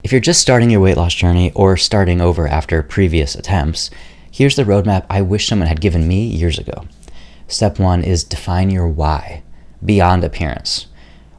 If you're just starting your weight loss journey or starting over after previous attempts, here's the roadmap I wish someone had given me years ago. Step 1 is define your why, beyond appearance.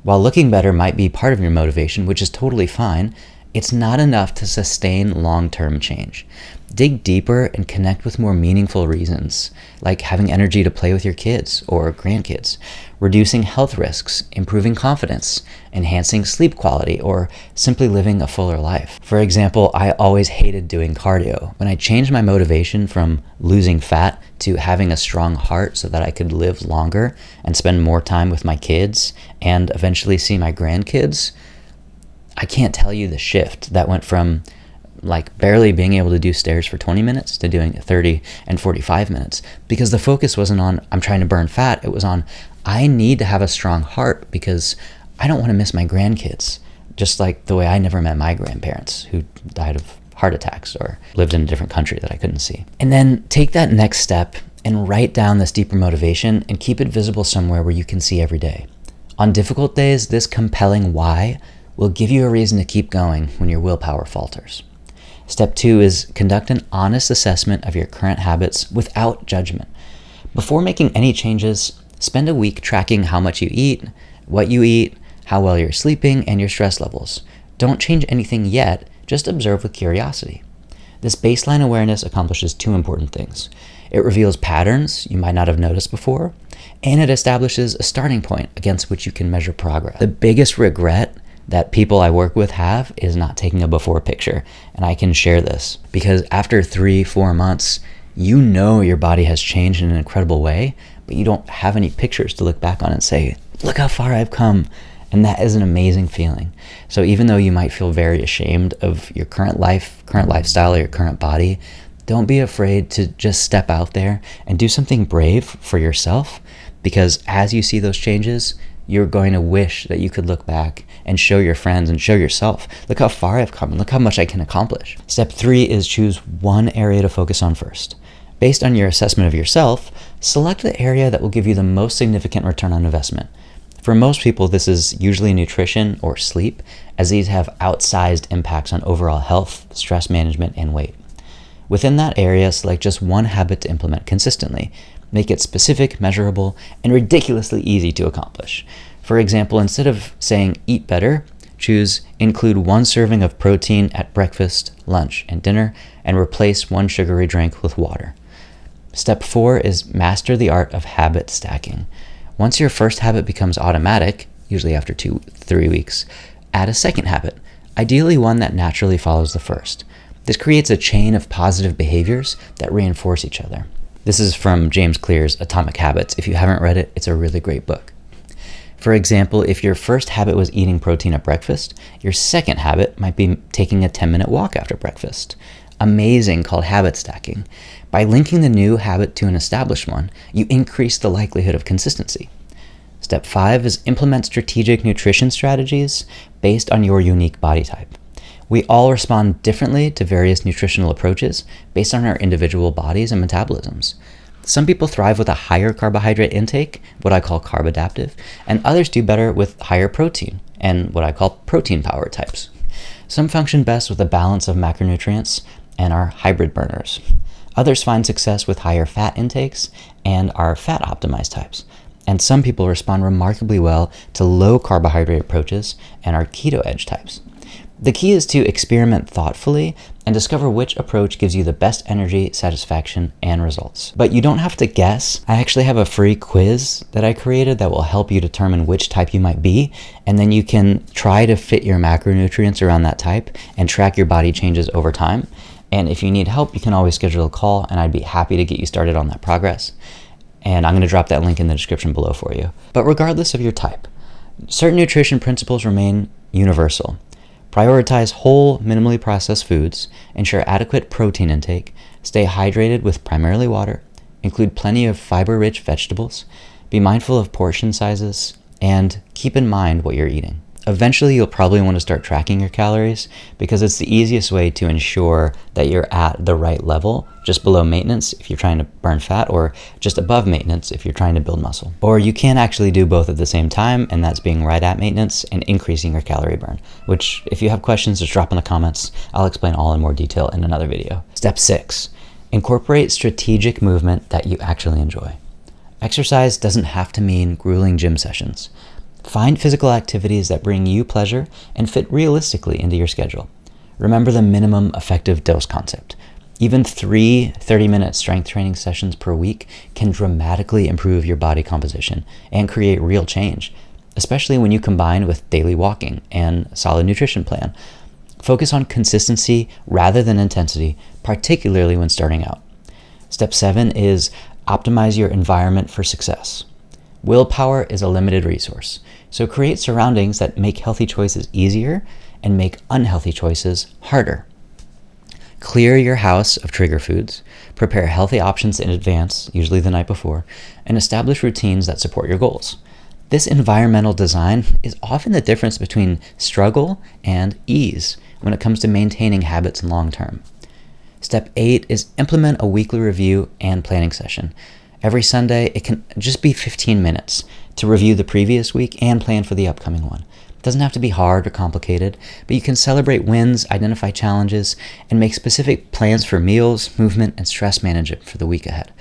While looking better might be part of your motivation, which is totally fine, it's not enough to sustain long-term change. Dig deeper and connect with more meaningful reasons, like having energy to play with your kids or grandkids, reducing health risks, improving confidence, enhancing sleep quality, or simply living a fuller life. For example, I always hated doing cardio. When I changed my motivation from losing fat to having a strong heart so that I could live longer and spend more time with my kids and eventually see my grandkids, I can't tell you the shift that went from like barely being able to do stairs for 20 minutes to doing 30 and 45 minutes, because the focus wasn't on I'm trying to burn fat. It was on I need to have a strong heart because I don't want to miss my grandkids, just like the way I never met my grandparents who died of heart attacks or lived in a different country that I couldn't see. And then take that next step and write down this deeper motivation and keep it visible somewhere where you can see every day. On difficult days, this compelling why will give you a reason to keep going when your willpower falters. Step 2 is conduct an honest assessment of your current habits without judgment. Before making any changes, spend a week tracking how much you eat, what you eat, how well you're sleeping, and your stress levels. Don't change anything yet, just observe with curiosity. This baseline awareness accomplishes 2 important things. It reveals patterns you might not have noticed before, and it establishes a starting point against which you can measure progress. The biggest regret that people I work with have is not taking a before picture. And I can share this because after 3-4 months, you know your body has changed in an incredible way, but you don't have any pictures to look back on and say, look how far I've come. And that is an amazing feeling. So even though you might feel very ashamed of your current life, current lifestyle, or your current body, don't be afraid to just step out there and do something brave for yourself, because as you see those changes, you're going to wish that you could look back and show your friends and show yourself, look how far I've come and look how much I can accomplish. Step 3 is choose one area to focus on first. Based on your assessment of yourself, select the area that will give you the most significant return on investment. For most people, this is usually nutrition or sleep, as these have outsized impacts on overall health, stress management, and weight. Within that area, select just one habit to implement consistently. Make it specific, measurable, and ridiculously easy to accomplish. For example, instead of saying eat better, choose include 1 serving of protein at breakfast, lunch, and dinner, and replace 1 sugary drink with water. Step 4 is master the art of habit stacking. Once your first habit becomes automatic, usually after 2-3 weeks, add a second habit, ideally one that naturally follows the first. This creates a chain of positive behaviors that reinforce each other. This is from James Clear's Atomic Habits. If you haven't read it, it's a really great book. For example, if your first habit was eating protein at breakfast, your second habit might be taking a 10-minute walk after breakfast. Amazing, called habit stacking. By linking the new habit to an established one, you increase the likelihood of consistency. Step 5 is implement strategic nutrition strategies based on your unique body type. We all respond differently to various nutritional approaches based on our individual bodies and metabolisms. Some people thrive with a higher carbohydrate intake, what I call carb adaptive, and others do better with higher protein, and what I call protein power types. Some function best with a balance of macronutrients and are hybrid burners. Others find success with higher fat intakes and are fat optimized types. And some people respond remarkably well to low carbohydrate approaches and are keto edge types. The key is to experiment thoughtfully and discover which approach gives you the best energy, satisfaction, and results. But you don't have to guess. I actually have a free quiz that I created that will help you determine which type you might be, and then you can try to fit your macronutrients around that type and track your body changes over time. And if you need help, you can always schedule a call, and I'd be happy to get you started on that progress. And I'm going to drop that link in the description below for you. But regardless of your type, certain nutrition principles remain universal. Prioritize whole, minimally processed foods, ensure adequate protein intake, stay hydrated with primarily water, include plenty of fiber-rich vegetables, be mindful of portion sizes, and keep in mind what you're eating. Eventually, you'll probably want to start tracking your calories because it's the easiest way to ensure that you're at the right level, just below maintenance if you're trying to burn fat, or just above maintenance if you're trying to build muscle. Or you can actually do both at the same time, and that's being right at maintenance and increasing your calorie burn, which if you have questions, just drop in the comments. I'll explain all in more detail in another video. Step 6, incorporate strategic movement that you actually enjoy. Exercise doesn't have to mean grueling gym sessions. Find physical activities that bring you pleasure and fit realistically into your schedule. Remember the minimum effective dose concept. Even 3 30-minute strength training sessions per week can dramatically improve your body composition and create real change, especially when you combine with daily walking and a solid nutrition plan. Focus on consistency rather than intensity, particularly when starting out. Step 7 is optimize your environment for success. Willpower is a limited resource, so create surroundings that make healthy choices easier and make unhealthy choices harder. Clear your house of trigger foods, prepare healthy options in advance, usually the night before, and establish routines that support your goals. This environmental design is often the difference between struggle and ease when it comes to maintaining habits long term. Step 8 is implement a weekly review and planning session. Every Sunday, it can just be 15 minutes to review the previous week and plan for the upcoming one. It doesn't have to be hard or complicated, but you can celebrate wins, identify challenges, and make specific plans for meals, movement, and stress management for the week ahead.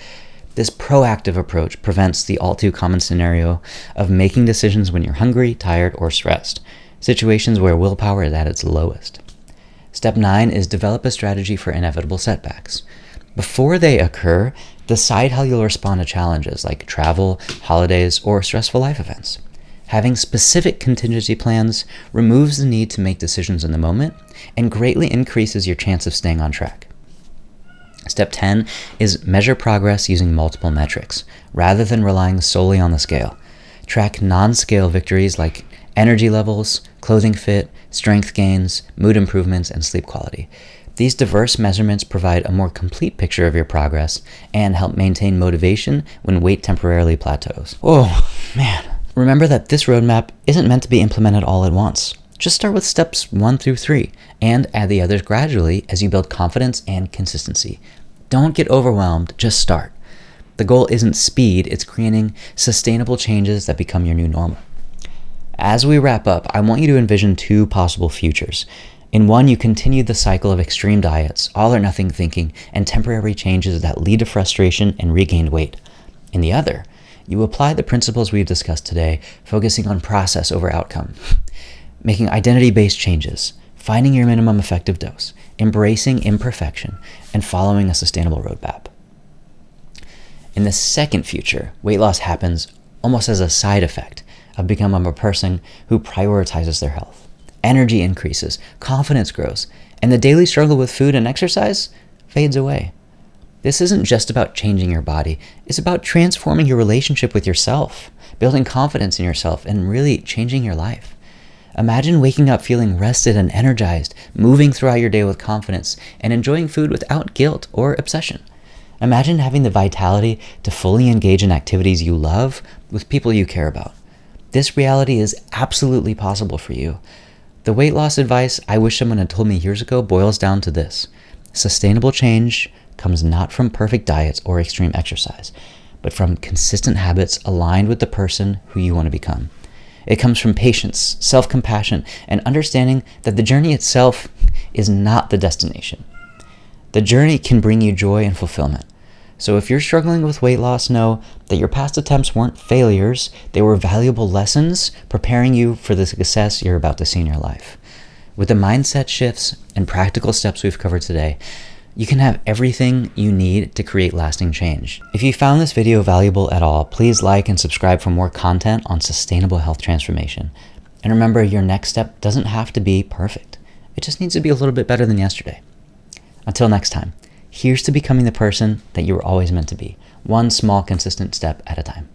This proactive approach prevents the all too common scenario of making decisions when you're hungry, tired, or stressed, situations where willpower is at its lowest. Step 9 is develop a strategy for inevitable setbacks. Before they occur, decide how you'll respond to challenges like travel, holidays, or stressful life events. Having specific contingency plans removes the need to make decisions in the moment and greatly increases your chance of staying on track. Step 10 is measure progress using multiple metrics, rather than relying solely on the scale. Track non-scale victories like energy levels, clothing fit, strength gains, mood improvements, and sleep quality. These diverse measurements provide a more complete picture of your progress and help maintain motivation when weight temporarily plateaus. Oh, man. Remember that this roadmap isn't meant to be implemented all at once. Just start with steps 1 through 3 and add the others gradually as you build confidence and consistency. Don't get overwhelmed, just start. The goal isn't speed, it's creating sustainable changes that become your new normal. As we wrap up, I want you to envision 2 possible futures. In one, you continue the cycle of extreme diets, all or nothing thinking, and temporary changes that lead to frustration and regained weight. In the other, you apply the principles we've discussed today, focusing on process over outcome, making identity-based changes, finding your minimum effective dose, embracing imperfection, and following a sustainable roadmap. In the second future, weight loss happens almost as a side effect of becoming a person who prioritizes their health. Energy increases, confidence grows, and the daily struggle with food and exercise fades away. This isn't just about changing your body, it's about transforming your relationship with yourself, building confidence in yourself, and really changing your life. Imagine waking up feeling rested and energized, moving throughout your day with confidence, and enjoying food without guilt or obsession. Imagine having the vitality to fully engage in activities you love with people you care about. This reality is absolutely possible for you. The weight loss advice I wish someone had told me years ago boils down to this. Sustainable change comes not from perfect diets or extreme exercise, but from consistent habits aligned with the person who you want to become. It comes from patience, self-compassion, and understanding that the journey itself is not the destination. The journey can bring you joy and fulfillment. So if you're struggling with weight loss, know that your past attempts weren't failures, they were valuable lessons preparing you for the success you're about to see in your life. With the mindset shifts and practical steps we've covered today, you can have everything you need to create lasting change. If you found this video valuable at all, please like and subscribe for more content on sustainable health transformation. And remember, your next step doesn't have to be perfect. It just needs to be a little bit better than yesterday. Until next time. Here's to becoming the person that you were always meant to be, one small, consistent step at a time.